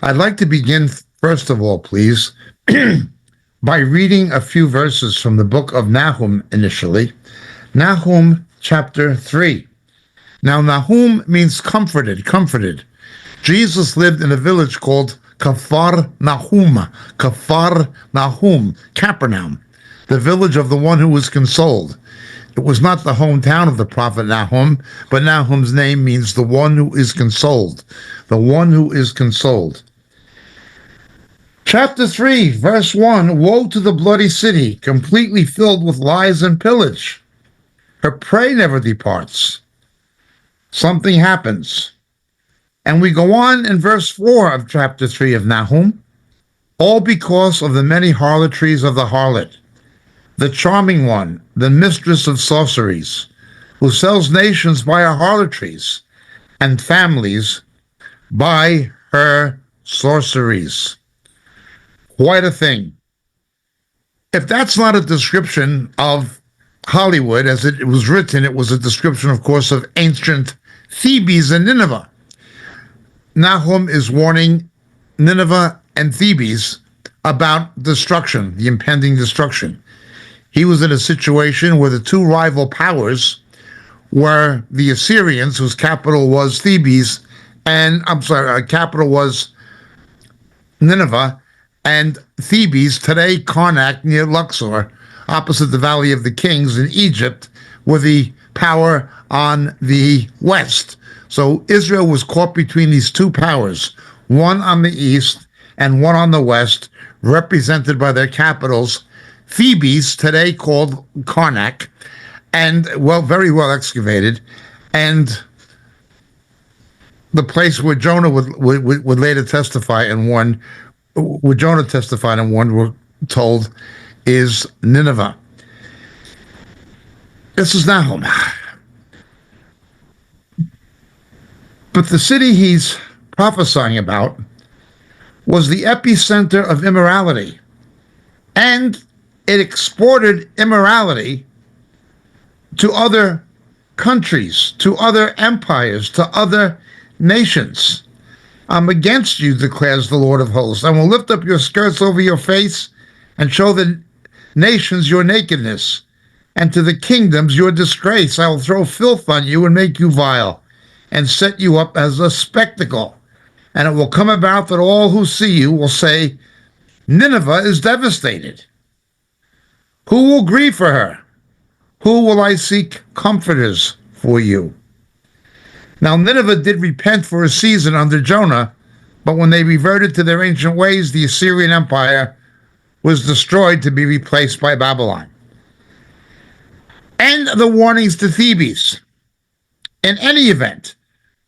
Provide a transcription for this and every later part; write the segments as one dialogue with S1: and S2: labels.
S1: I'd like to begin, first of all, please, by reading a few verses from the book of Nahum initially. Nahum chapter 3. Now, Nahum means comforted, comforted. Jesus lived in a village called Kafar Nahum, Capernaum, the village of the one who was consoled. It was not the hometown of the prophet Nahum, but Nahum's name means the one who is consoled, the one who is consoled. Chapter 3, verse 1, woe to the bloody city, completely filled with lies and pillage. Her prey never departs. Something happens. And we go on in verse 4 of chapter 3 of Nahum, all because of the many harlotries of the harlot, the charming one, the mistress of sorceries, who sells nations by her harlotries and families by her sorceries. Quite a thing. If that's not a description of Hollywood, as it was written, it was a description, of course, of ancient Thebes and Nineveh. Nahum is warning Nineveh and Thebes about destruction, the impending destruction. He was in a situation where the two rival powers were the Assyrians, whose capital was Thebes, and capital was Nineveh, and Thebes, today Karnak near Luxor, opposite the Valley of the Kings in Egypt, were the power on the west. So Israel was caught between these two powers, one on the east and one on the west, represented by their capitals, Thebes, today called Karnak, and very well excavated, and the place where Jonah would later testify and warn, where Jonah testified and warned, we're told, is Nineveh. This is Nahum. But the city he's prophesying about was the epicenter of immorality, and it exported immorality to other countries, to other empires, to other nations. I'm against you, declares the Lord of hosts. I will lift up your skirts over your face and show the nations your nakedness, and to the kingdoms your disgrace. I will throw filth on you and make you vile, and set you up as a spectacle. And it will come about that all who see you will say, Nineveh is devastated. Who will grieve for her? Who will I seek comforters for you? Now Nineveh did repent for a season under Jonah, but when they reverted to their ancient ways, the Assyrian Empire was destroyed to be replaced by Babylon. And the warnings to Thebes. In any event,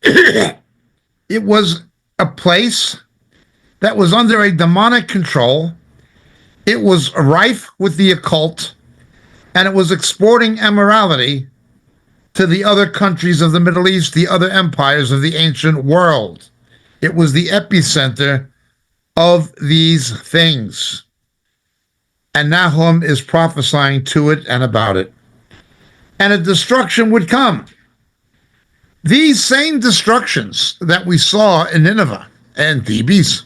S1: it was a place that was under a demonic control. It was rife with the occult, and it was exporting immorality to the other countries of the Middle East, the other empires of the ancient world. It was the epicenter of these things. And Nahum is prophesying to it and about it. And a destruction would come. These same destructions that we saw in Nineveh and Thebes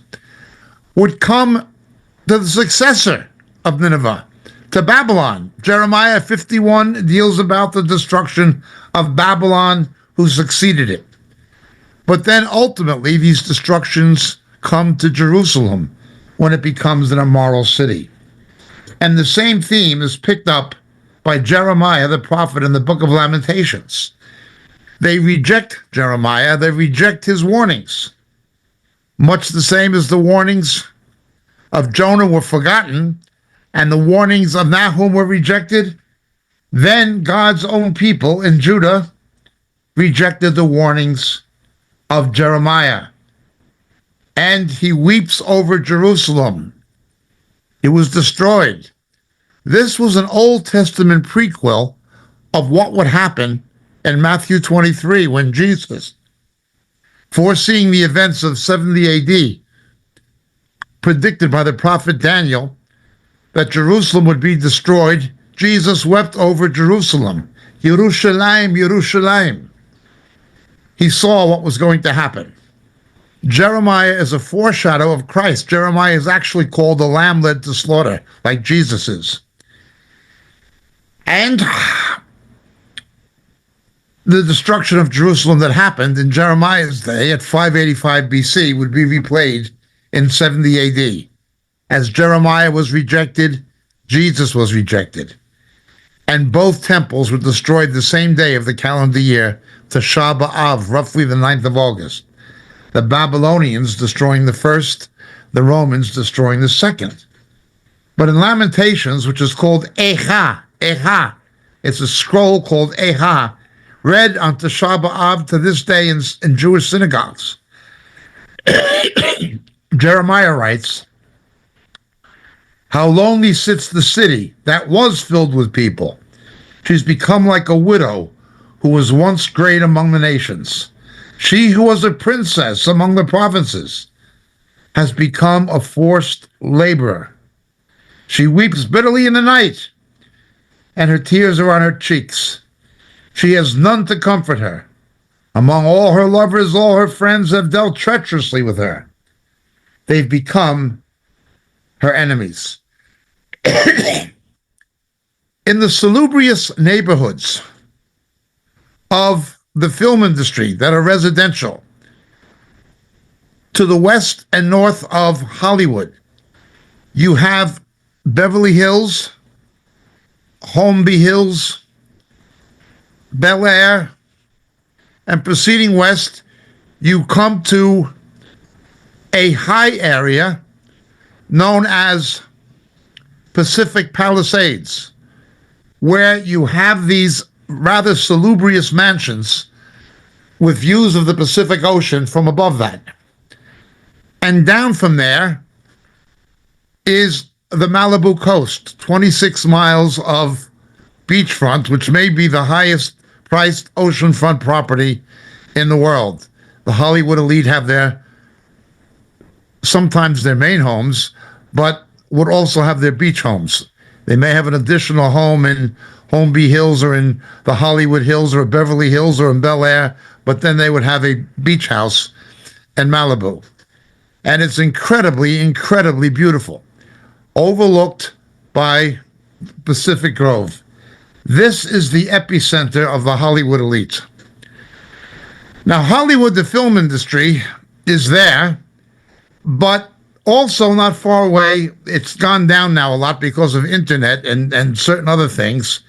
S1: would come to the successor of Nineveh, to Babylon. Jeremiah 51 deals about the destruction of Babylon, who succeeded it. But then ultimately these destructions come to Jerusalem when it becomes an immoral city. And the same theme is picked up by Jeremiah the prophet in the book of Lamentations. They reject Jeremiah, they reject his warnings. Much the same as the warnings of Jonah were forgotten and the warnings of Nahum were rejected, then God's own people in Judah rejected the warnings of Jeremiah. And he weeps over Jerusalem. It was destroyed. This was an Old Testament prequel of what would happen in Matthew 23 when Jesus, foreseeing the events of 70 AD, predicted by the prophet Daniel that Jerusalem would be destroyed, Jesus wept over Jerusalem. Yerushalayim, Yerushalayim. He saw what was going to happen. Jeremiah is a foreshadow of Christ. Jeremiah is actually called the lamb led to slaughter, like Jesus is. And the destruction of Jerusalem that happened in Jeremiah's day at 585 BC would be replayed in 70 AD. As Jeremiah was rejected, Jesus was rejected. And both temples were destroyed the same day of the calendar year, Tisha B'Av, roughly the 9th of August. The Babylonians destroying the first, the Romans destroying the second. But in Lamentations, which is called Echa, it's a scroll called Echa, read on Tisha B'Av to this day in Jewish synagogues. Jeremiah writes, "How lonely sits the city that was filled with people. She's become like a widow who was once great among the nations. She who was a princess among the provinces has become a forced laborer. She weeps bitterly in the night, and her tears are on her cheeks. She has none to comfort her. Among all her lovers, all her friends have dealt treacherously with her. They've become her enemies." In the salubrious neighborhoods of the film industry that are residential to the west and north of Hollywood, you have Beverly Hills, Holmby Hills, Bel Air, and proceeding west, you come to a high area known as Pacific Palisades, where you have these rather salubrious mansions with views of the Pacific Ocean from above that. And down from there is the Malibu coast, 26 miles of beachfront, which may be the highest priced oceanfront property in the world. The Hollywood elite have sometimes their main homes, but would also have their beach homes. They may have an additional home in Holmby Hills or in the Hollywood Hills or Beverly Hills or in Bel Air, but then they would have a beach house in Malibu. And it's incredibly, incredibly beautiful, overlooked by Pacific Grove. This is the epicenter of the Hollywood elite. Now, Hollywood, the film industry, is there, but also not far away. It's gone down now a lot because of internet and certain other things.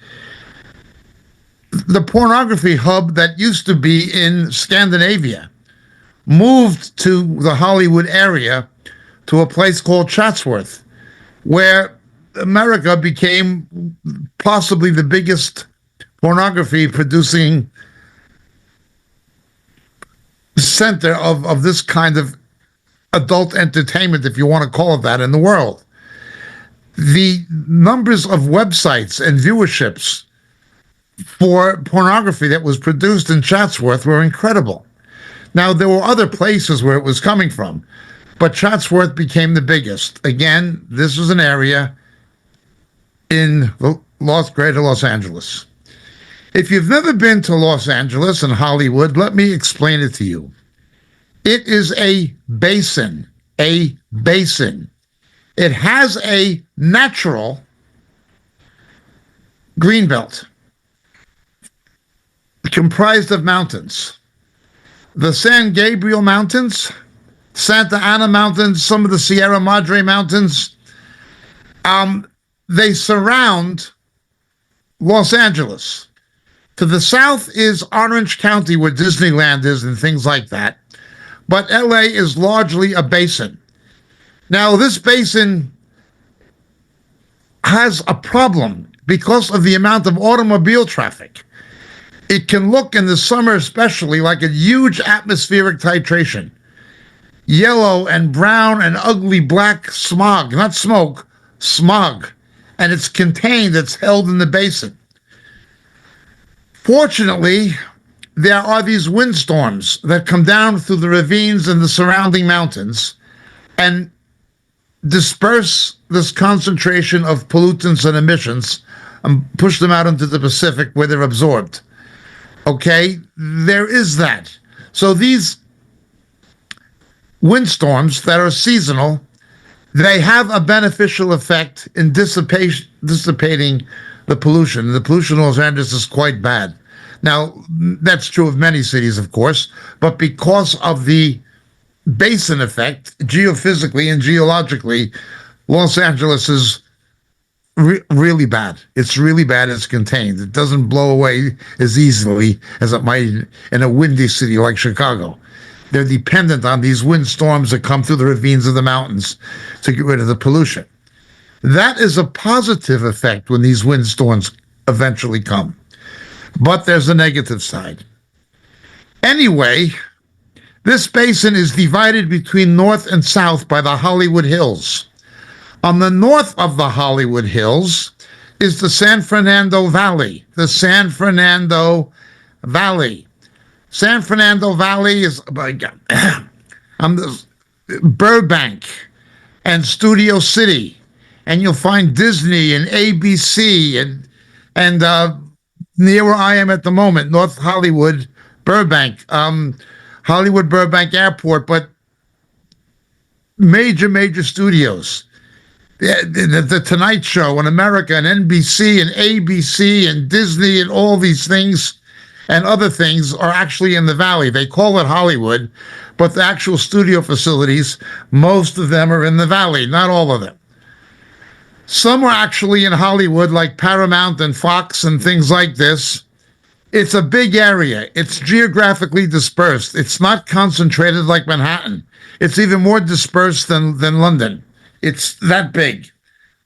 S1: The pornography hub that used to be in Scandinavia moved to the Hollywood area to a place called Chatsworth, where America became possibly the biggest pornography producing center of this kind of adult entertainment, if you want to call it that, in the world. The numbers of websites and viewerships for pornography that was produced in Chatsworth were incredible. Now, there were other places where it was coming from, but Chatsworth became the biggest. Again, this is an area in Greater Los Angeles. If you've never been to Los Angeles and Hollywood, let me explain it to you. It is a basin, It has a natural greenbelt comprised of mountains. The San Gabriel Mountains, Santa Ana Mountains, some of the Sierra Madre Mountains, they surround Los Angeles. To the south is Orange County, where Disneyland is and things like that. But LA is largely a basin. Now, this basin has a problem because of the amount of automobile traffic. It can look in the summer especially like a huge atmospheric titration. Yellow and brown and ugly black smog, not smoke, smog. And it's contained, it's held in the basin. Fortunately, there are these windstorms that come down through the ravines and the surrounding mountains and disperse this concentration of pollutants and emissions and push them out into the Pacific where they're absorbed. Okay, there is that. So these windstorms that are seasonal, they have a beneficial effect in dissipating the pollution. The pollution in Los Angeles is quite bad. Now, that's true of many cities, of course, but because of the basin effect, geophysically and geologically, Los Angeles is really bad. It's really bad. It's contained. It doesn't blow away as easily as it might in a windy city like Chicago. They're dependent on these windstorms that come through the ravines of the mountains to get rid of the pollution. That is a positive effect when these windstorms eventually come. But there's a negative side. Anyway, this basin is divided between north and south by the Hollywood Hills. On the north of the Hollywood Hills is the San Fernando Valley. The San Fernando Valley. San Fernando Valley is on the Burbank and Studio City, and you'll find Disney and ABC and near where I am at the moment, North Hollywood, Burbank, Hollywood Burbank Airport, but major studios. The Tonight Show in America and NBC and ABC and Disney and all these things and other things are actually in the valley. They call it Hollywood, but the actual studio facilities, most of them are in the valley, not all of them. Some are actually in Hollywood, like Paramount and Fox and things like this. It's a big area. It's geographically dispersed. It's not concentrated like Manhattan. It's even more dispersed than London. It's that big.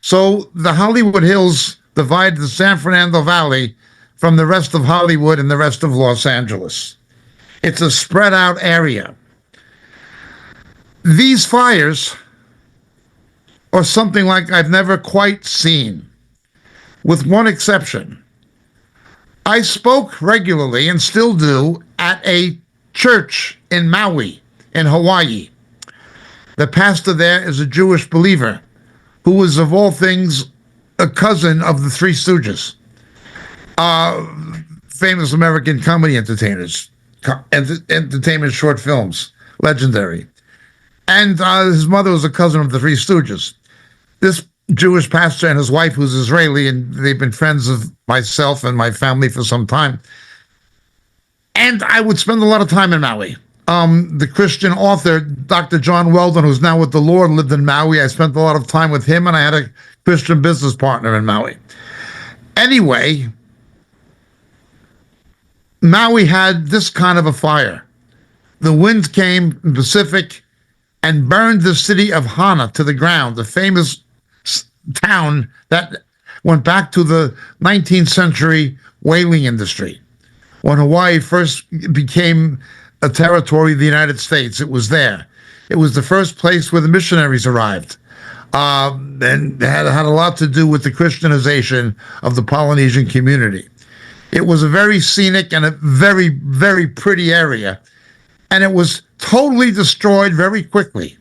S1: So the Hollywood Hills divide the San Fernando Valley from the rest of Hollywood and the rest of Los Angeles. It's a spread out area. These fires are something like I've never quite seen, with one exception. I spoke regularly and still do at a church in Maui, in Hawaii. The pastor there is a Jewish believer who is, of all things, a cousin of the Three Stooges, famous American comedy entertainers, entertainment short films, legendary. And his mother was a cousin of the Three Stooges. This Jewish pastor and his wife, who's Israeli, and they've been friends of myself and my family for some time. And I would spend a lot of time in Maui. The Christian author, Dr. John Weldon, who's now with the Lord, lived in Maui. I spent a lot of time with him, and I had a Christian business partner in Maui. Anyway, Maui had this kind of a fire. The wind came in the Pacific and burned the city of Hana to the ground, the famous town that went back to the 19th century whaling industry. When Hawaii first became a territory of the United States, it was there. It was the first place where the missionaries arrived. And had a lot to do with the Christianization of the Polynesian community. It was a very scenic and a very, very pretty area. And it was totally destroyed very quickly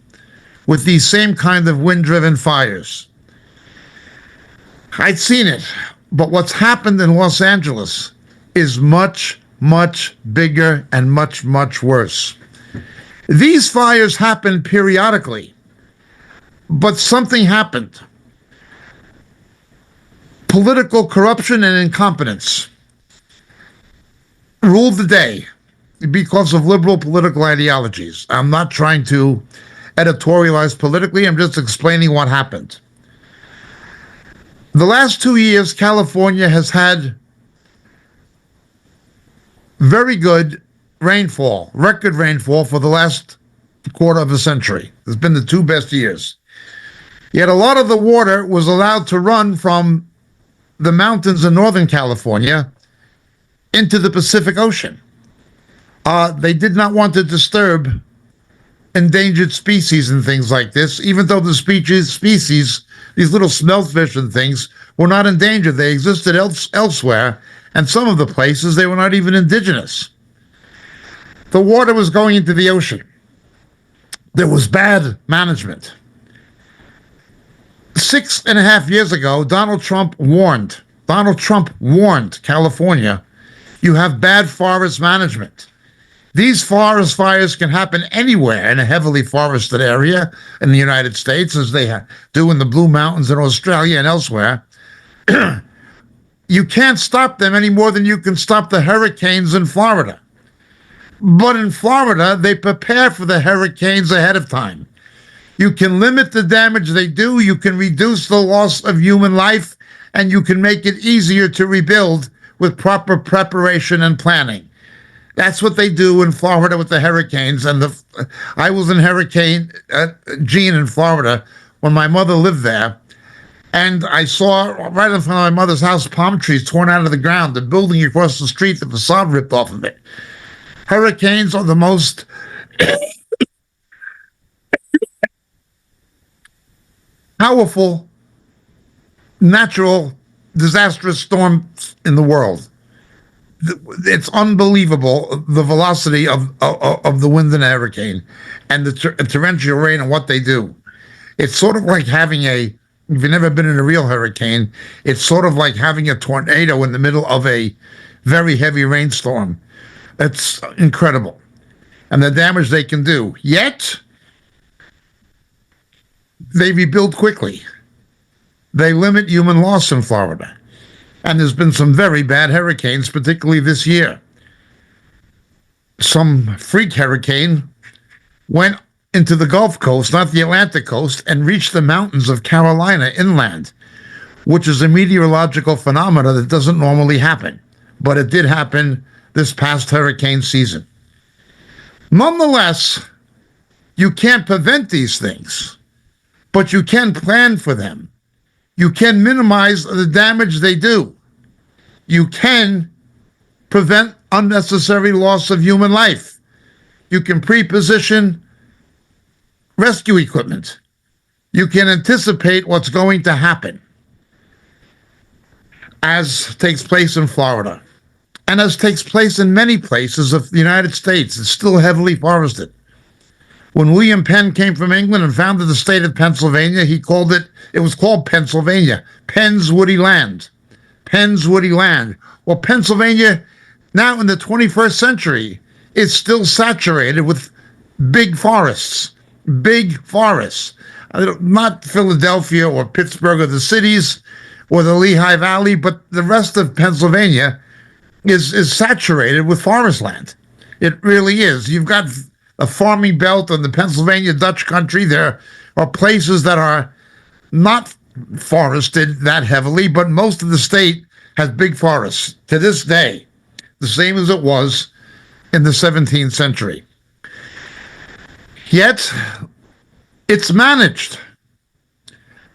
S1: with these same kind of wind-driven fires. I'd seen it, but what's happened in Los Angeles is much, much bigger and much, much worse. These fires happen periodically, but something happened. Political corruption and incompetence ruled the day because of liberal political ideologies. I'm not trying to editorialize politically, I'm just explaining what happened. The last 2 years, California has had very good rainfall, record rainfall for the last quarter of a century. It's been the two best years. Yet a lot of the water was allowed to run from the mountains in Northern California into the Pacific Ocean. They did not want to disturb endangered species and things like this, even though the species, these little smeltfish and things, were not endangered. They existed elsewhere, and some of the places they were not even indigenous. The water was going into the ocean. There was bad management. 6.5 years ago, Donald Trump warned California, you have bad forest management. These forest fires can happen anywhere in a heavily forested area in the United States, as they do in the Blue Mountains in Australia and elsewhere. You can't stop them any more than you can stop the hurricanes in Florida. But in Florida, they prepare for the hurricanes ahead of time. You can limit the damage they do, you can reduce the loss of human life, and you can make it easier to rebuild with proper preparation and planning. That's what they do in Florida with the hurricanes. And I was in Hurricane Gene in Florida when my mother lived there. And I saw right in front of my mother's house palm trees torn out of the ground, the building across the street, the facade ripped off of it. Hurricanes are the most powerful natural disastrous storms in the world. It's unbelievable, the velocity of the wind in a hurricane and the torrential rain and what they do. It's sort of like having if you've never been in a real hurricane, it's sort of like having a tornado in the middle of a very heavy rainstorm. It's incredible. And the damage they can do. Yet, they rebuild quickly. They limit human loss in Florida. And there's been some very bad hurricanes, particularly this year. Some freak hurricane went into the Gulf Coast, not the Atlantic coast, and reached the mountains of Carolina inland, which is a meteorological phenomena that doesn't normally happen. But it did happen this past hurricane season. Nonetheless, you can't prevent these things, but you can plan for them. You can minimize the damage they do. You can prevent unnecessary loss of human life. You can pre-position rescue equipment. You can anticipate what's going to happen, as takes place in Florida, and as takes place in many places of the United States. It's still heavily forested. When William Penn came from England and founded the state of Pennsylvania, it was called Pennsylvania, Penn's Woody Land. Penn's Woody Land. Well, Pennsylvania, now in the 21st century, is still saturated with big forests. Big forests. Not Philadelphia or Pittsburgh or the cities or the Lehigh Valley, but the rest of Pennsylvania is saturated with forest land. It really is. You've got a farming belt in the Pennsylvania Dutch country. There are places that are not forested that heavily, but most of the state has big forests to this day, the same as it was in the 17th century. Yet, it's managed.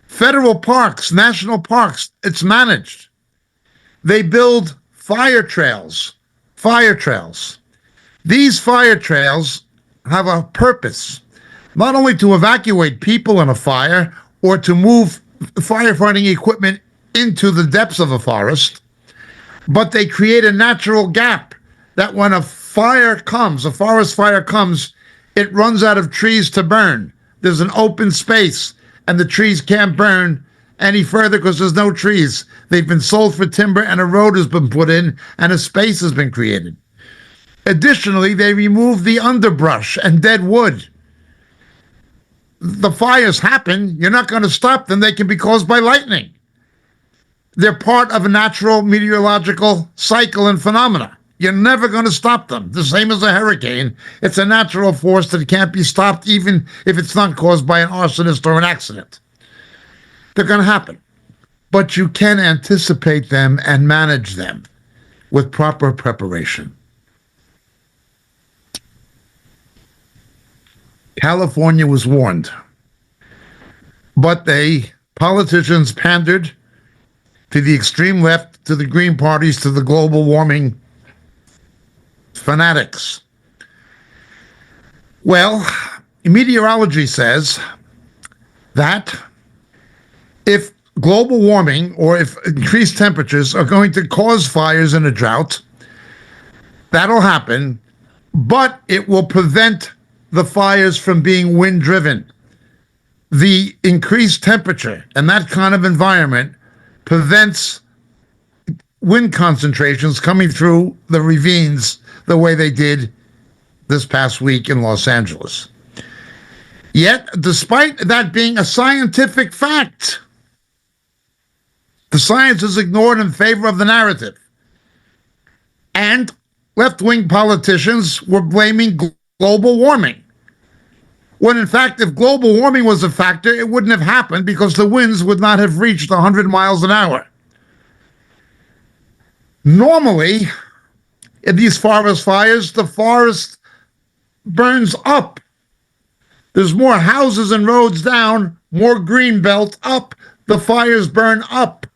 S1: Federal parks, national parks, it's managed. They build fire trails. These fire trails have a purpose, not only to evacuate people in a fire or to move firefighting equipment into the depths of a forest, but they create a natural gap that when a forest fire comes, it runs out of trees to burn. There's an open space, and the trees can't burn any further because there's no trees. They've been sold for timber, and a road has been put in, and a space has been created. Additionally, they remove the underbrush and dead wood. The fires happen. You're not going to stop them. They can be caused by lightning. They're part of a natural meteorological cycle and phenomena. You're never going to stop them. The same as a hurricane. It's a natural force that can't be stopped, even if it's not caused by an arsonist or an accident. They're going to happen. But you can anticipate them and manage them with proper preparation. California was warned, but politicians pandered to the extreme left, to the Green parties, to the global warming fanatics. Well, meteorology says that if global warming or if increased temperatures are going to cause fires in a drought, that'll happen, but it will prevent the fires from being wind-driven. The increased temperature and that kind of environment prevents wind concentrations coming through the ravines the way they did this past week in Los Angeles. Yet, despite that being a scientific fact, the science is ignored in favor of the narrative. And left-wing politicians were blaming global warming, when in fact, if global warming was a factor, it wouldn't have happened because the winds would not have reached 100 miles an hour. Normally, in these forest fires, the forest burns up. There's more houses and roads down, more green belt up. The fires burn up.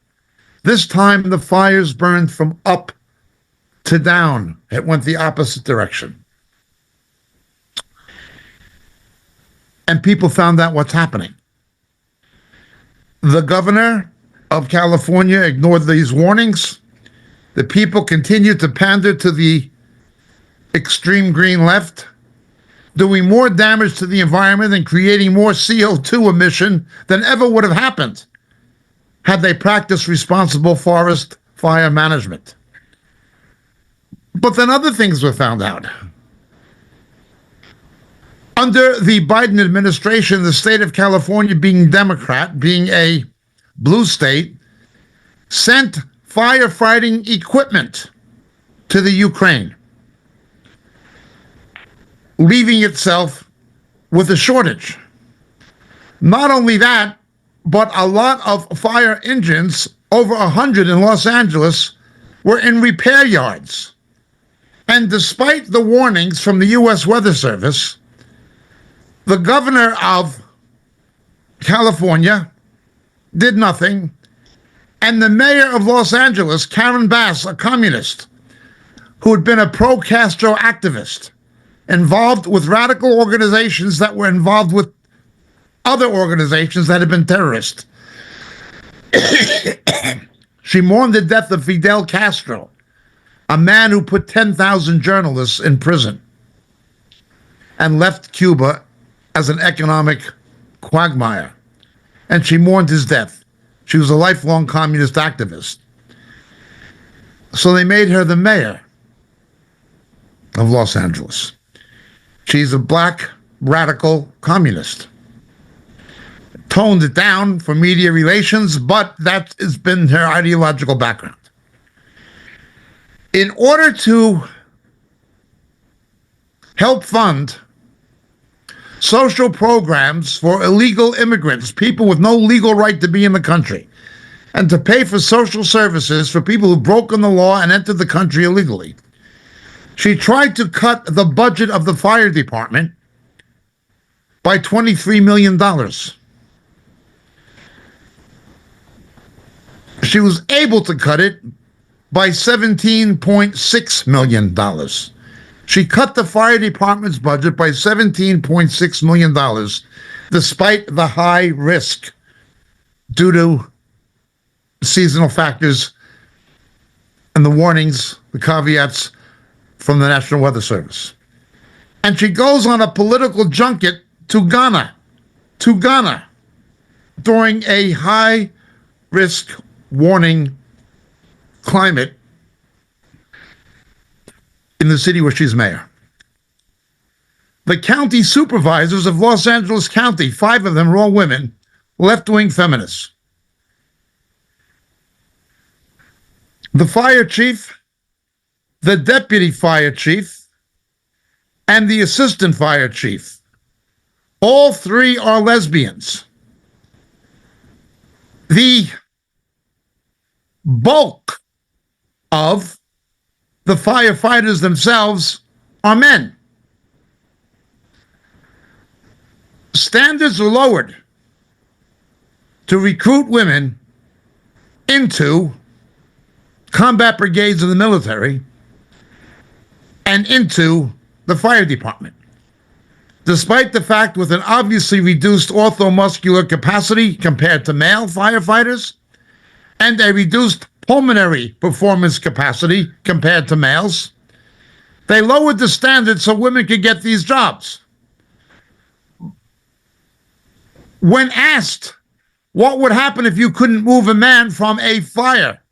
S1: This time, the fires burned from up to down. It went the opposite direction. And people found out what's happening. The governor of California ignored these warnings. The people continued to pander to the extreme green left, doing more damage to the environment and creating more CO2 emission than ever would have happened had they practiced responsible forest fire management. But then other things were found out. Under the Biden administration, the state of California, being Democrat, being a blue state, sent firefighting equipment to the Ukraine, leaving itself with a shortage. Not only that, but a lot of fire engines, over 100 in Los Angeles, were in repair yards. And despite the warnings from the U.S. Weather Service, the governor of California did nothing, and the mayor of Los Angeles, Karen Bass, a communist who had been a pro-Castro activist, involved with radical organizations that were involved with other organizations that had been terrorist. She mourned the death of Fidel Castro, a man who put 10,000 journalists in prison and left Cuba as an economic quagmire. And she mourned his death. She was a lifelong communist activist. So they made her the mayor of Los Angeles. She's a black radical communist. Toned it down for media relations, but that has been her ideological background. In order to help fund social programs for illegal immigrants, people with no legal right to be in the country, and to pay for social services for people who've broken the law and entered the country illegally, she tried to cut the budget of the fire department by $23 million. She was able to cut it by $17.6 million. She cut the fire department's budget by $17.6 million, despite the high risk due to seasonal factors and the warnings, the caveats from the National Weather Service. And she goes on a political junket to Ghana, during a high risk warning climate in the city where she's mayor. The county supervisors of Los Angeles County, 5 of them are all women, left-wing feminists. The fire chief, the deputy fire chief, and the assistant fire chief, all 3 are lesbians. The bulk of the firefighters themselves are men. Standards are lowered to recruit women into combat brigades of the military and into the fire department, despite the fact with an obviously reduced orthomuscular capacity compared to male firefighters and a reduced pulmonary performance capacity compared to males. They lowered the standards so women could get these jobs. When asked what would happen if you couldn't move a man from a fire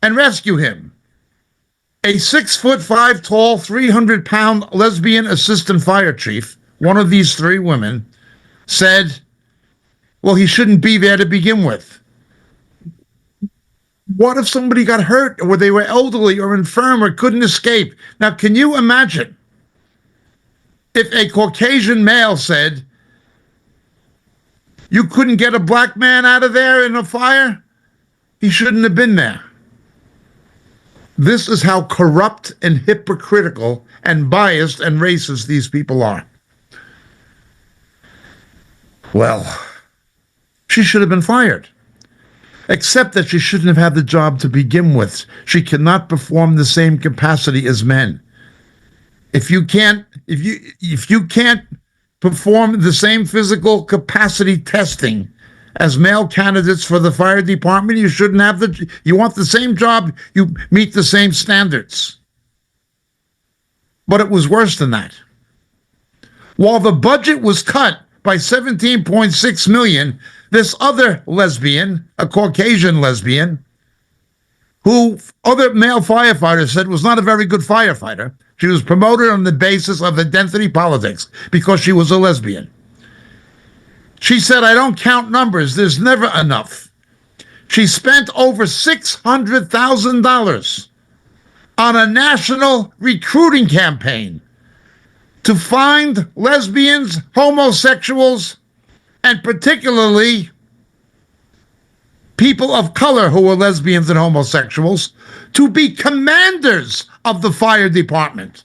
S1: and rescue him, A 6'5" tall, 300-pound lesbian assistant fire chief, one of these three women, said, well, he shouldn't be there to begin with. What if somebody got hurt or they were elderly or infirm or couldn't escape? Now, can you imagine if a Caucasian male said, you couldn't get a black man out of there in a fire? He shouldn't have been there. This is how corrupt and hypocritical and biased and racist these people are. Well, she should have been fired. Except that she shouldn't have had the job to begin with. She cannot perform the same capacity as men. If you can't perform the same physical capacity testing as male candidates for the fire department, you shouldn't have you want the same job, you meet the same standards. But it was worse than that. While the budget was cut by $17.6 million, this other lesbian, a Caucasian lesbian, who other male firefighters said was not a very good firefighter. She was promoted on the basis of identity politics because she was a lesbian. She said, I don't count numbers. There's never enough. She spent over $600,000 on a national recruiting campaign to find lesbians, homosexuals, and particularly people of color who were lesbians and homosexuals to be commanders of the fire department.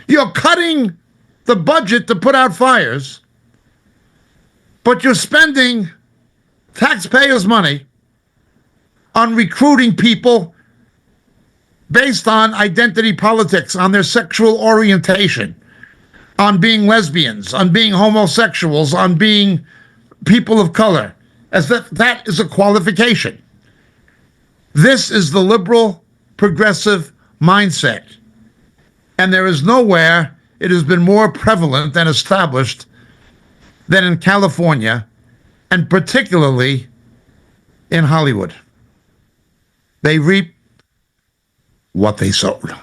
S1: You're cutting the budget to put out fires, but you're spending taxpayers' money on recruiting people based on identity politics, on their sexual orientation, on being lesbians, on being homosexuals, on being people of color, as that is a qualification. This is the liberal progressive mindset. And there is nowhere it has been more prevalent and established than in California, and particularly in Hollywood. They reap what they sowed.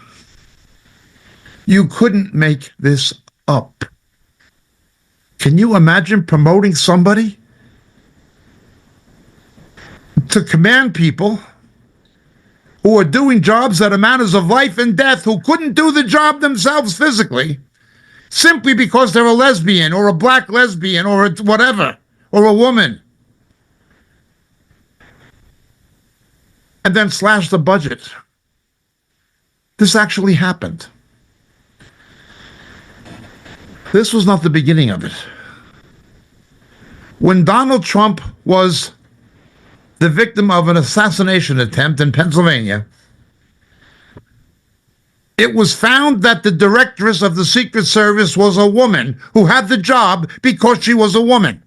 S1: You couldn't make this up. Can you imagine promoting somebody to command people who are doing jobs that are matters of life and death, who couldn't do the job themselves physically, simply because they're a lesbian or a black lesbian or whatever, or a woman, and then slash the budget? This actually happened. This was not the beginning of it. When Donald Trump was the victim of an assassination attempt in Pennsylvania, it was found that the directress of the Secret Service was a woman who had the job because she was a woman.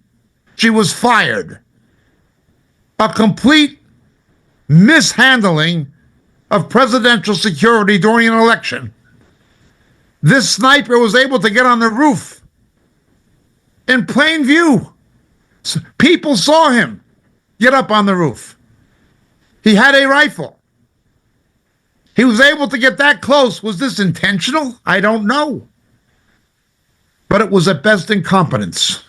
S1: She was fired. A complete mishandling of presidential security during an election. This sniper was able to get on the roof in plain view. People saw him get up on the roof. He had a rifle. He was able to get that close. Was this intentional? I don't know. But it was at best incompetence.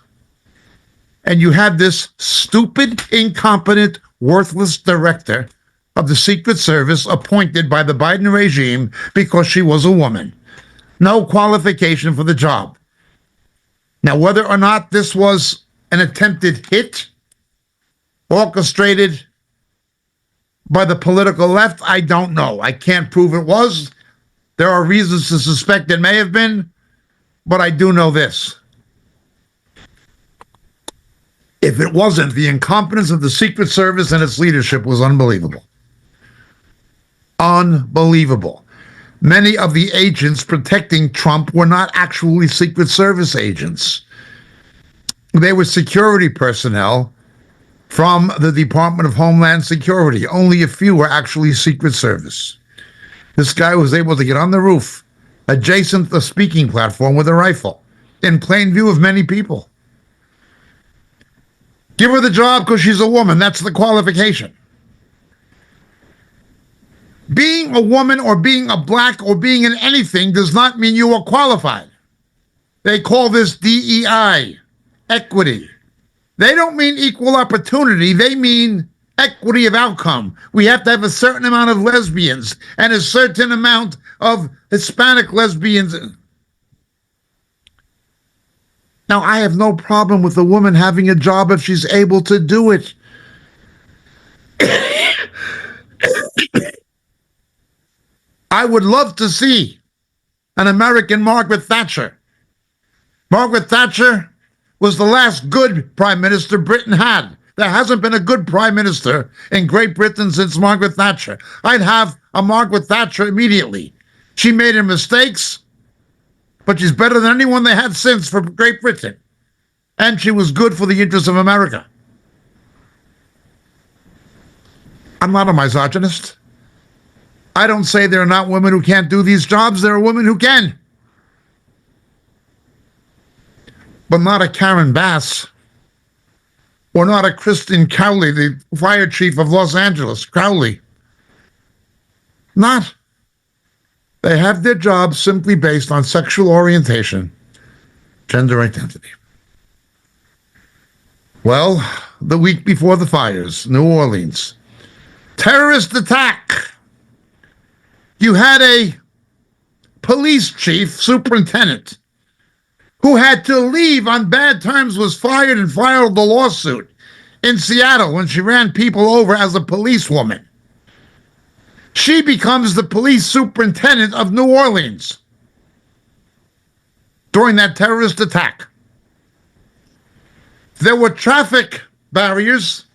S1: And you had this stupid, incompetent, worthless director of the Secret Service appointed by the Biden regime because she was a woman. No qualification for the job. Now, whether or not this was an attempted hit orchestrated by the political left, I don't know. I can't prove it was. There are reasons to suspect it may have been, but I do know this. If it wasn't, the incompetence of the Secret Service and its leadership was unbelievable. Unbelievable. Many of the agents protecting Trump were not actually Secret Service agents. They were security personnel from the Department of Homeland Security. Only a few were actually Secret Service. This guy was able to get on the roof, adjacent the speaking platform with a rifle, in plain view of many people. Give her the job because she's a woman. That's the qualification. Being a woman or being a black or being in anything does not mean you are qualified. They call this DEI, equity. They don't mean equal opportunity. They mean equity of outcome. We have to have a certain amount of lesbians and a certain amount of Hispanic lesbians. Now, I have no problem with a woman having a job if she's able to do it. I would love to see an American Margaret Thatcher. Margaret Thatcher was the last good prime minister Britain had. There hasn't been a good prime minister in Great Britain since Margaret Thatcher. I'd have a Margaret Thatcher immediately. She made her mistakes, but she's better than anyone they had since for Great Britain. And she was good for the interests of America. I'm not a misogynist. I don't say there are not women who can't do these jobs. There are women who can. But not a Karen Bass. Or not a Kristen Cowley, the fire chief of Los Angeles, Crowley. Not. They have their jobs simply based on sexual orientation, gender identity. Well, the week before the fires, New Orleans. Terrorist attack. You had a police chief, superintendent, who had to leave on bad terms, was fired and filed a lawsuit in Seattle when she ran people over as a policewoman. She becomes the police superintendent of New Orleans during that terrorist attack. There were traffic barriers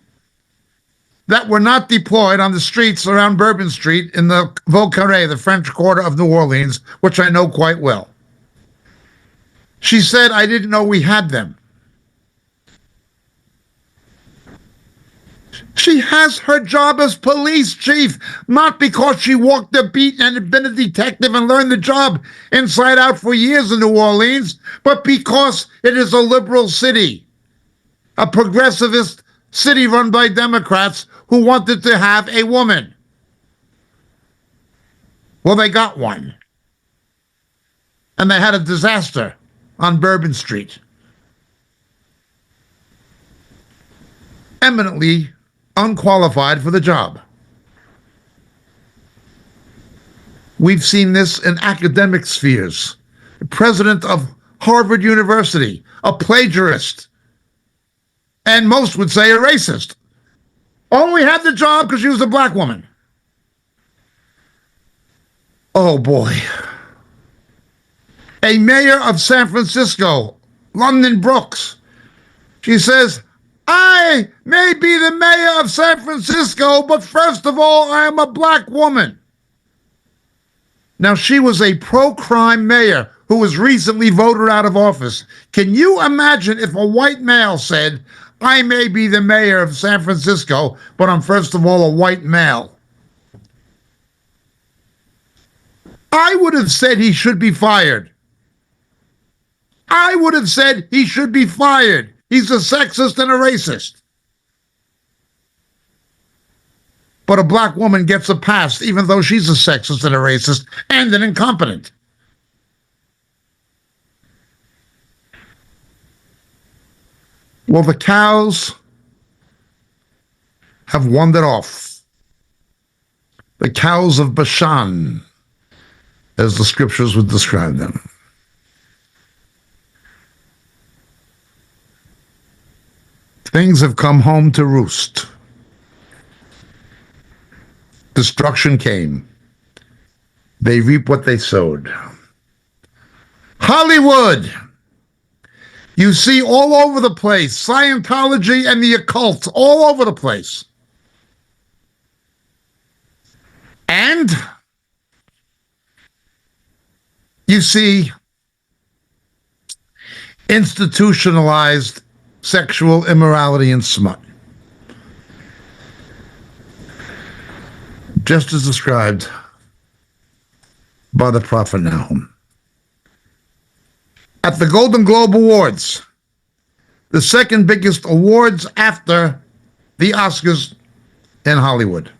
S1: that were not deployed on the streets around Bourbon Street in the Val-Carré, the French Quarter of New Orleans, which I know quite well. She said, I didn't know we had them. She has her job as police chief, not because she walked the beat and had been a detective and learned the job inside out for years in New Orleans, but because it is a liberal city, a progressivist city run by Democrats who wanted to have a woman. Well, they got one. And they had a disaster on Bourbon Street. Eminently unqualified for the job. We've seen this in academic spheres. The president of Harvard University, a plagiarist, and most would say a racist, only had the job because she was a black woman. Oh boy. A mayor of San Francisco, London Brooks, she says, I may be the mayor of San Francisco, but first of all, I am a black woman. Now, she was a pro-crime mayor who was recently voted out of office. Can you imagine if a white male said, I may be the mayor of San Francisco, but I'm first of all a white male? I would have said he should be fired. I would have said he should be fired. He's a sexist and a racist. But a black woman gets a pass, even though she's a sexist and a racist and an incompetent. Well, the cows have wandered off. The cows of Bashan, as the scriptures would describe them. Things have come home to roost. Destruction came. They reap what they sowed. Hollywood. You see all over the place, Scientology and the occult, all over the place. And you see institutionalized sexual immorality and smut. Just as described by the prophet Nahum. At the Golden Globe Awards, the second biggest awards after the Oscars in Hollywood,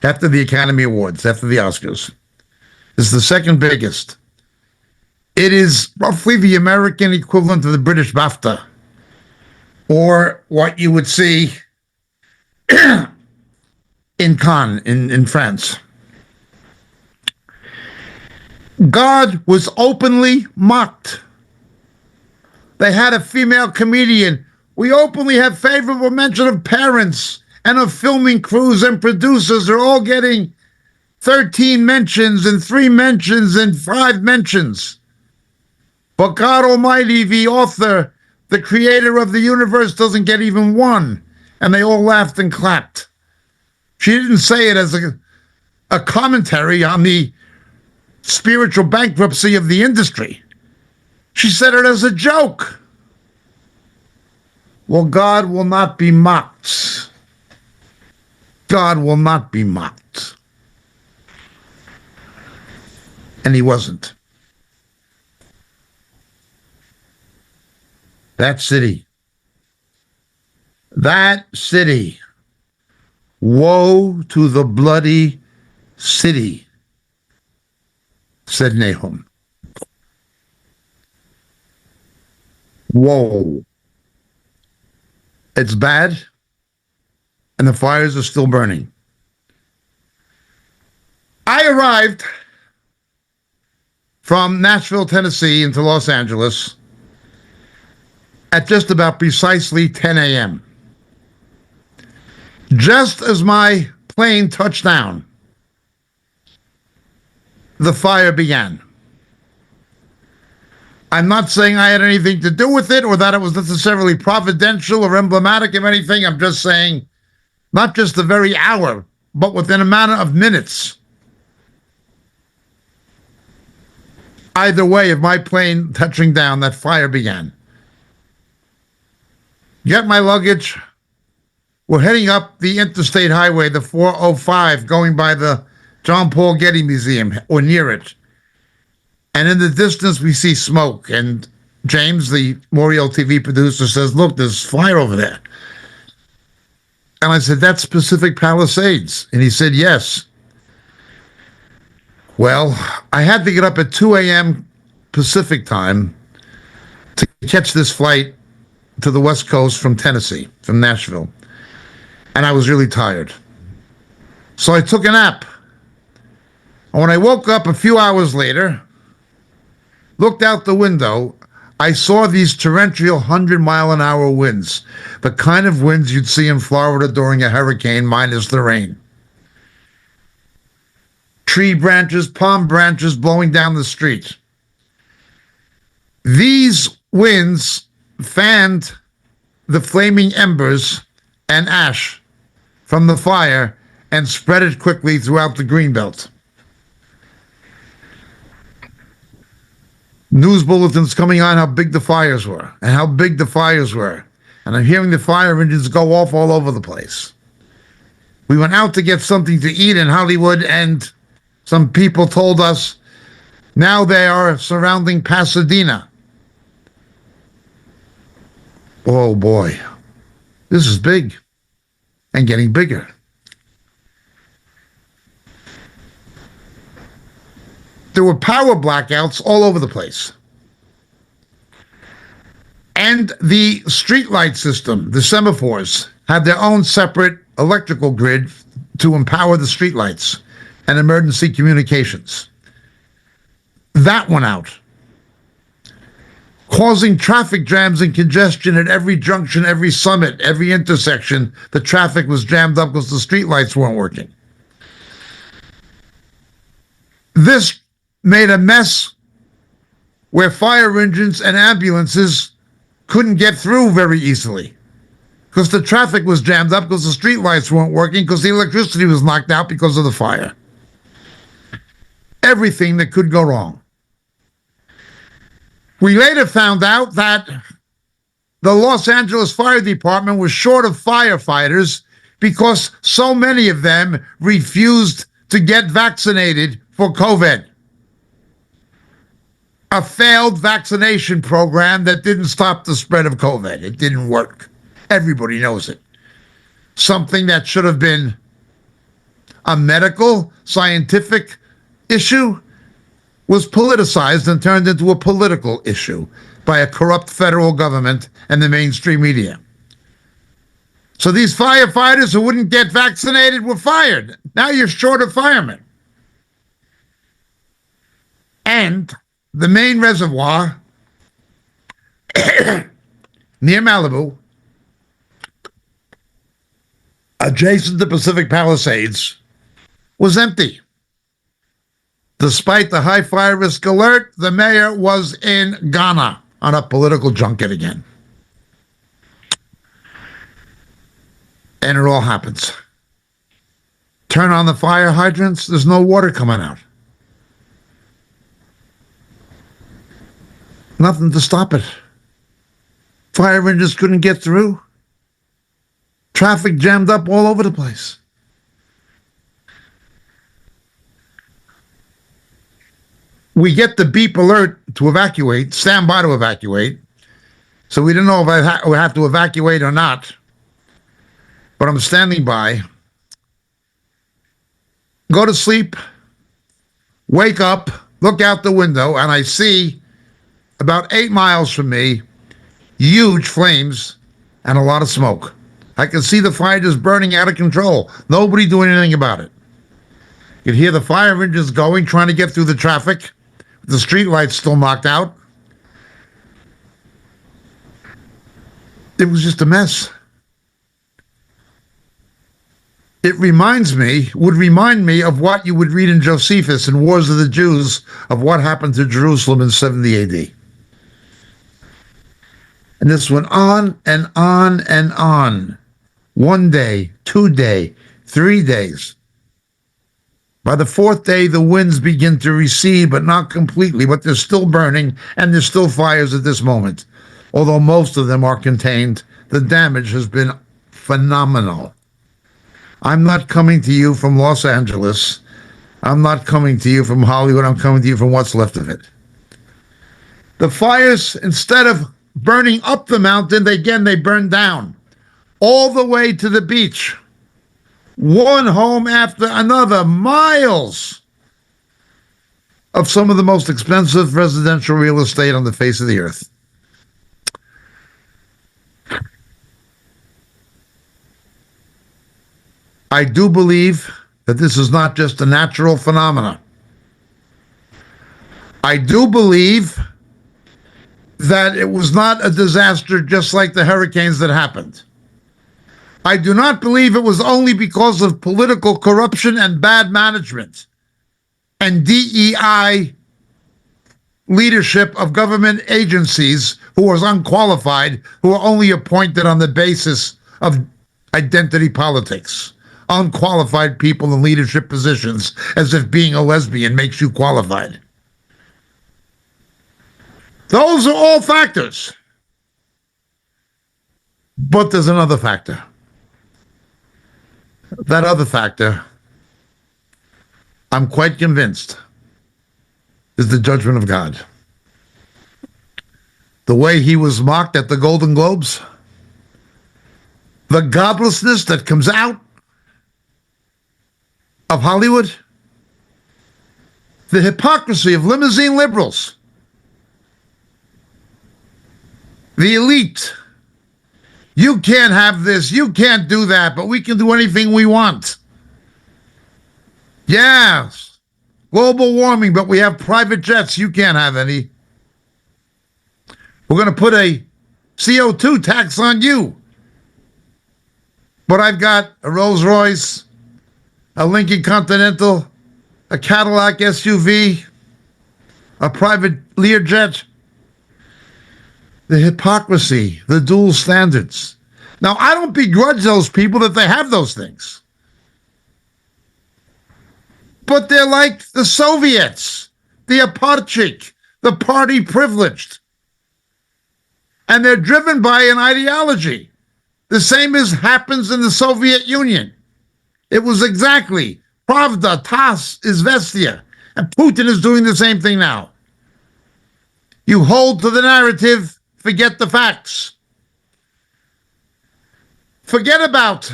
S1: after the Academy Awards, after the Oscars. It's the second biggest. It is roughly the American equivalent of the British BAFTA, or what you would see in Cannes in France. God was openly mocked. They had a female comedian. We openly have favorable mention of parents and of filming crews and producers. They're all getting 13 mentions and 3 mentions and 5 mentions. But God Almighty, the author, the creator of the universe, doesn't get even 1. And they all laughed and clapped. She didn't say it as a commentary on the spiritual bankruptcy of the industry. She said it as a joke. Well, God will not be mocked. God will not be mocked. And he wasn't. That city, woe to the bloody city, said Nahum. Whoa. It's bad, and the fires are still burning. I arrived from Nashville, Tennessee into Los Angeles at just about precisely 10 a.m. Just as my plane touched down, the fire began. I'm not saying I had anything to do with it or that it was necessarily providential or emblematic of anything. I'm just saying not just the very hour, but within a matter of minutes. Either way of my plane touching down, that fire began. Get my luggage. We're heading up the interstate highway, the 405, going by the John Paul Getty Museum, or near it. And in the distance, we see smoke. And James, the Moriel TV producer, says, look, there's fire over there. And I said, that's Pacific Palisades. And he said, yes. Well, I had to get up at 2 a.m. Pacific time to catch this flight to the West Coast from Tennessee, from Nashville. And I was really tired. So I took a nap. And when I woke up a few hours later, looked out the window, I saw these torrential 100-mile-an-hour winds, the kind of winds you'd see in Florida during a hurricane minus the rain. Tree branches, palm branches blowing down the street. These winds fanned the flaming embers and ash from the fire and spread it quickly throughout the greenbelt. News bulletins coming on how big the fires were and how big the fires were. And I'm hearing the fire engines go off all over the place. We went out to get something to eat in Hollywood, and some people told us now they are surrounding Pasadena. Oh boy, this is big and getting bigger. There were power blackouts all over the place. And the streetlight system, the semaphores, had their own separate electrical grid to empower the streetlights and emergency communications. That went out, causing traffic jams and congestion at every junction, every summit, every intersection. The traffic was jammed up because the streetlights weren't working. This made a mess where fire engines and ambulances couldn't get through very easily because the traffic was jammed up because the streetlights weren't working because the electricity was knocked out because of the fire. Everything that could go wrong. We later found out that the Los Angeles Fire Department was short of firefighters because so many of them refused to get vaccinated for COVID. A failed vaccination program that didn't stop the spread of COVID. It didn't work. Everybody knows it. Something that should have been a medical, scientific issue, was politicized and turned into a political issue by a corrupt federal government and the mainstream media. So these firefighters who wouldn't get vaccinated were fired. Now you're short of firemen. And the main reservoir near Malibu, adjacent to Pacific Palisades, was empty. Despite the high fire risk alert, the mayor was in Ghana on a political junket again. And it all happens. Turn on the fire hydrants, there's no water coming out. Nothing to stop it. Fire engines couldn't get through. Traffic jammed up all over the place. We get the beep alert to evacuate, stand by to evacuate. So we didn't know if I would have to evacuate or not. But I'm standing by. Go to sleep, wake up, look out the window, and I see about 8 miles from me, huge flames and a lot of smoke. I can see the fire just burning out of control. Nobody doing anything about it. You can hear the fire engines going, trying to get through the traffic. The street lights still knocked out. It was just a mess. It would remind me of what you would read in Josephus in Wars of the Jews of what happened to Jerusalem in 70 AD. And this went on and on and on. 1 day, 2 days, 3 days. By the 4th day, the winds begin to recede, but not completely, but they're still burning, and there's still fires at this moment. Although most of them are contained, the damage has been phenomenal. I'm not coming to you from Los Angeles. I'm not coming to you from Hollywood. I'm coming to you from what's left of it. The fires, instead of burning up the mountain, they burned down all the way to the beach. One home after another, miles of some of the most expensive residential real estate on the face of the earth. I do believe that this is not just a natural phenomenon. I do believe that it was not a disaster just like the hurricanes that happened. I do not believe it was only because of political corruption and bad management and DEI leadership of government agencies who was unqualified, who were only appointed on the basis of identity politics. Unqualified people in leadership positions, as if being a lesbian makes you qualified. Those are all factors. But there's another factor. That other factor, I'm quite convinced, is the judgment of God. The way he was mocked at the Golden Globes, the godlessness that comes out of Hollywood, the hypocrisy of limousine liberals, the elite. You can't have this, you can't do that, but we can do anything we want. Yes, global warming, but we have private jets, you can't have any. We're going to put a CO2 tax on you. But I've got a Rolls Royce, a Lincoln Continental, a Cadillac SUV, a private Learjet. The hypocrisy, the dual standards. Now, I don't begrudge those people that they have those things. But they're like the Soviets, the apartheid, the party privileged. And they're driven by an ideology. The same as happens in the Soviet Union. It was exactly Pravda, Tas, Izvestia. And Putin is doing the same thing now. You hold to the narrative, forget the facts. Forget about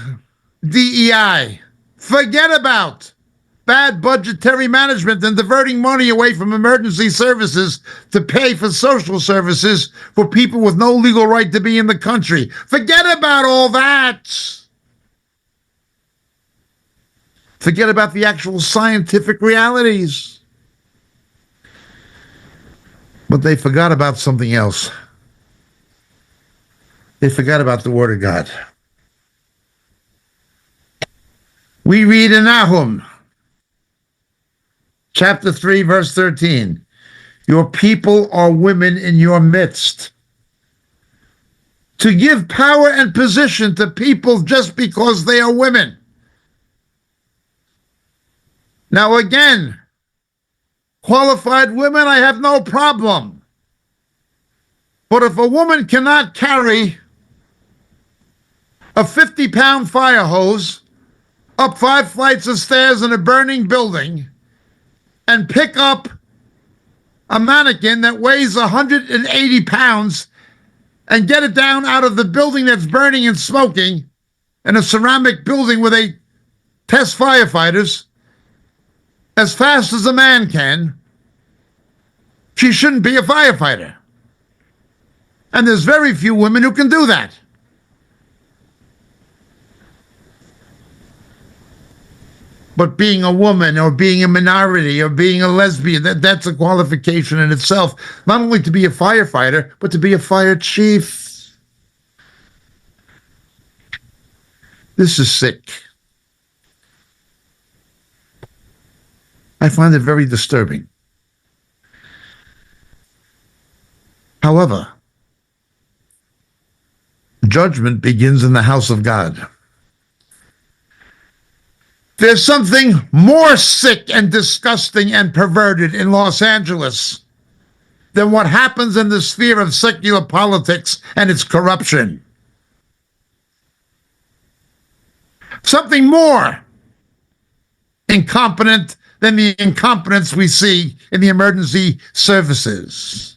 S1: DEI. Forget about bad budgetary management and diverting money away from emergency services to pay for social services for people with no legal right to be in the country. Forget about all that. Forget about the actual scientific realities. But they forgot about something else. They forgot about the Word of God. We read in Nahum, chapter 3, verse 13, your people are women in your midst. To give power and position to people just because they are women. Now again, qualified women, I have no problem. But if a woman cannot carry a 50-pound fire hose up 5 flights of stairs in a burning building and pick up a mannequin that weighs 180 pounds and get it down out of the building that's burning and smoking in a ceramic building where they test firefighters as fast as a man can, she shouldn't be a firefighter. And there's very few women who can do that. But being a woman or being a minority or being a lesbian, that's a qualification in itself, not only to be a firefighter, but to be a fire chief. This is sick. I find it very disturbing. However, judgment begins in the house of God. There's something more sick and disgusting and perverted in Los Angeles than what happens in the sphere of secular politics and its corruption. Something more incompetent than the incompetence we see in the emergency services.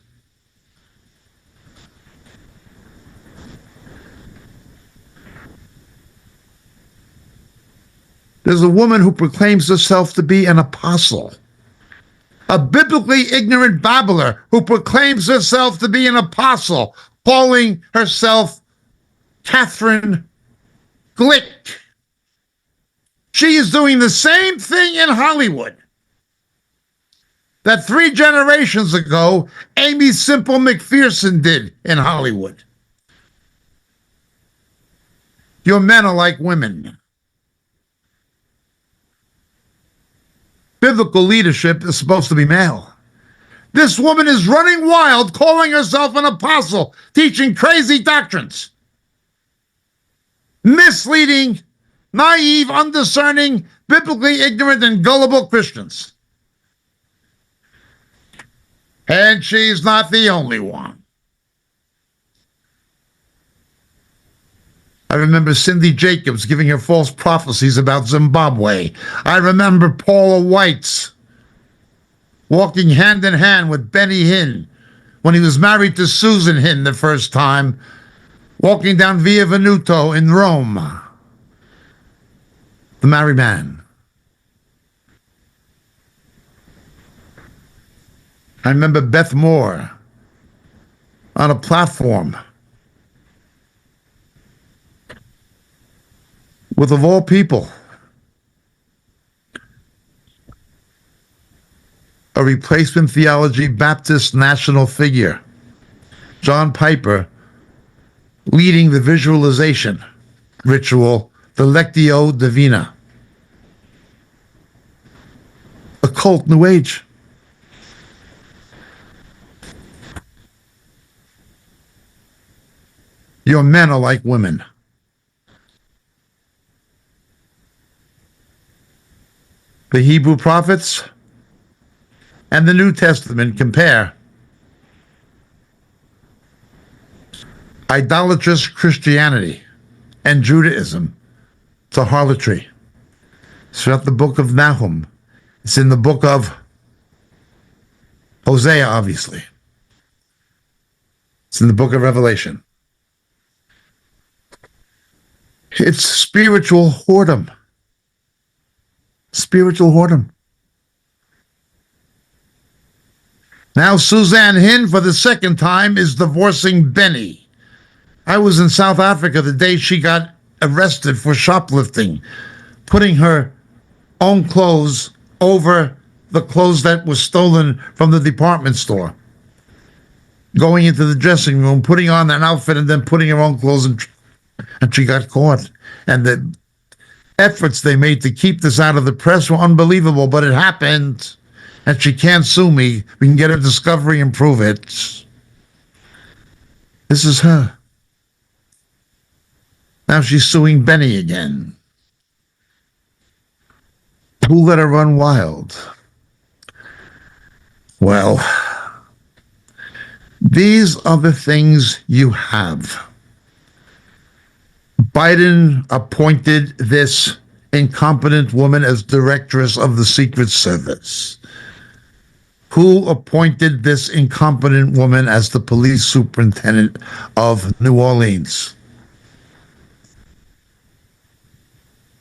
S1: There's a woman who proclaims herself to be an apostle. A biblically ignorant babbler who proclaims herself to be an apostle, calling herself Catherine Glick. She is doing the same thing in Hollywood that 3 generations ago Amy Simple McPherson did in Hollywood. Your men are like women. Biblical leadership is supposed to be male. This woman is running wild, calling herself an apostle, teaching crazy doctrines, misleading, naive, undiscerning, biblically ignorant, and gullible Christians. And she's not the only one. I remember Cindy Jacobs giving her false prophecies about Zimbabwe. I remember Paula Whites walking hand in hand with Benny Hinn when he was married to Susan Hinn the first time, walking down Via Venuto in Rome. The married man. I remember Beth Moore on a platform with, of all people, a replacement theology Baptist national figure, John Piper, leading the visualization ritual, the Lectio Divina, occult New Age. Your men are like women. The Hebrew prophets and the New Testament compare idolatrous Christianity and Judaism to harlotry. It's not the book of Nahum. It's in the book of Hosea, obviously. It's in the book of Revelation. It's spiritual whoredom. Spiritual whoredom. Now Suzanne Hin, for the second time, is divorcing Benny. I was in South Africa the day she got arrested for shoplifting, putting her own clothes over the clothes that was stolen from the department store. Going into the dressing room, putting on an outfit, and then putting her own clothes, and she got caught. And the efforts they made to keep this out of the press were unbelievable, but it happened. And she can't sue me. We can get a discovery and prove it. This is her. Now she's suing Benny again. Who let her run wild? Well, these are the things you have. Biden appointed this incompetent woman as directress of the Secret Service. Who appointed this incompetent woman as the police superintendent of New Orleans?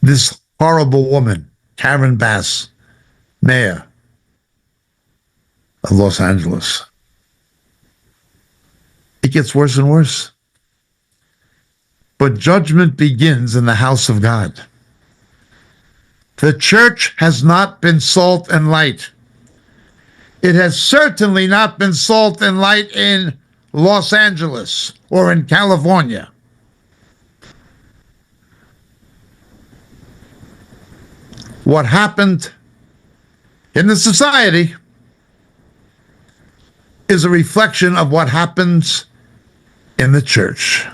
S1: This horrible woman, Karen Bass, mayor of Los Angeles. It gets worse and worse. But judgment begins in the house of God. The church has not been salt and light. It has certainly not been salt and light in Los Angeles or in California. What happened in the society is a reflection of what happens in the church.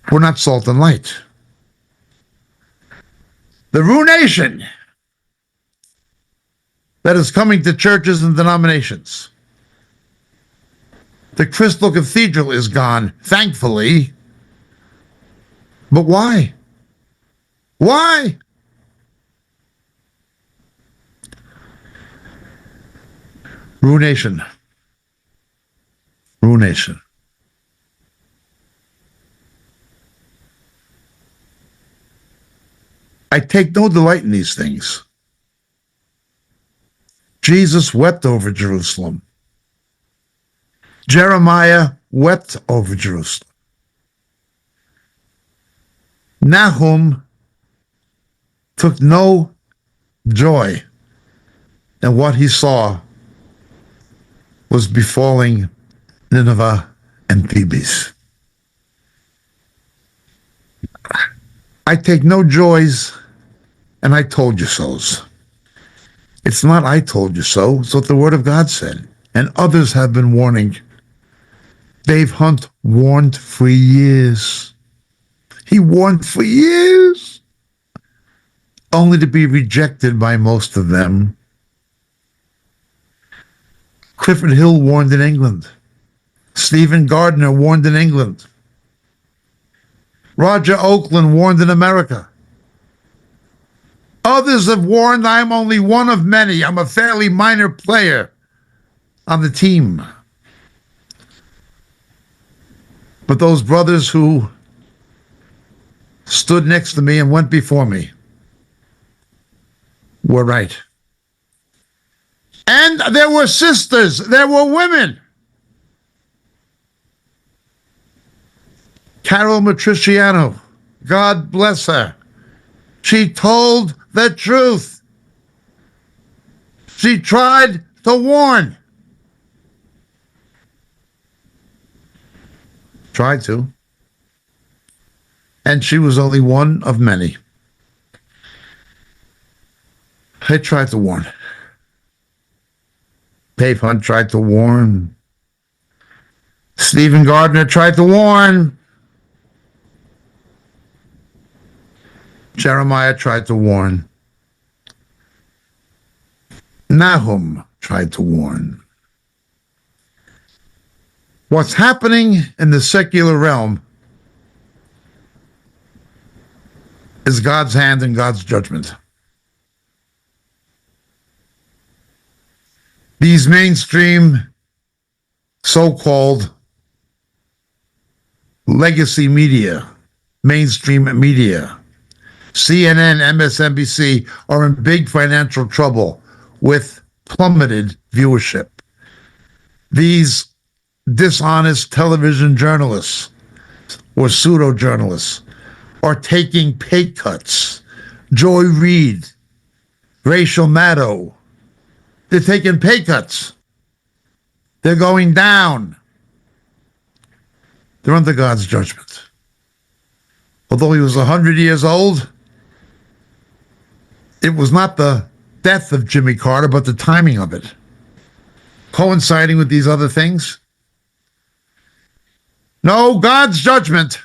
S1: We're not salt and light. The ruination that is coming to churches and denominations. The Crystal Cathedral is gone, thankfully. But why? Why? Ruination. Ruination. I take no delight in these things. Jesus wept over Jerusalem. Jeremiah wept over Jerusalem. Nahum took no joy in what he saw was befalling Nineveh and Thebes. I take no joys, and I told you so's. It's not I told you so, it's what the Word of God said. And others have been warning. Dave Hunt warned for years. He warned for years, only to be rejected by most of them. Clifford Hill warned in England. Stephen Gardner warned in England. Roger Oakland warned in America. Others have warned. I'm only one of many. I'm a fairly minor player on the team. But those brothers who stood next to me and went before me were right. And there were sisters. There were women. Carol Matriciano, God bless her. She told the truth. She tried to warn. Tried to. And she was only one of many. I tried to warn. Dave Hunt tried to warn. Stephen Gardner tried to warn. Jeremiah tried to warn. Nahum tried to warn. What's happening in the secular realm is God's hand and God's judgment. These mainstream so-called legacy media, mainstream media, CNN, MSNBC are in big financial trouble with plummeted viewership. These dishonest television journalists or pseudo journalists are taking pay cuts. Joy Reid, Rachel Maddow, they're taking pay cuts. They're going down. They're under God's judgment. Although he was 100 years old, it was not the death of Jimmy Carter, but the timing of it, coinciding with these other things. No, God's judgment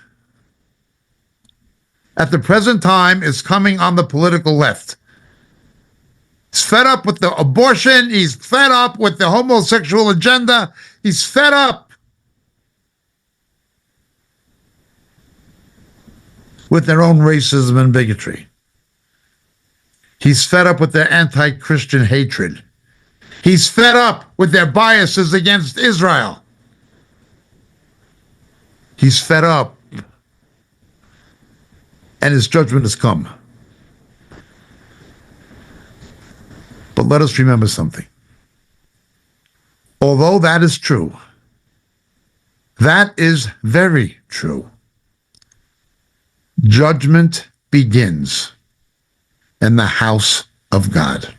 S1: at the present time is coming on the political left. He's fed up with the abortion. He's fed up with the homosexual agenda. He's fed up with their own racism and bigotry. He's fed up with their anti-Christian hatred. He's fed up with their biases against Israel. He's fed up, and his judgment has come. But let us remember something. Although that is true, that is very true, judgment begins in the house of God.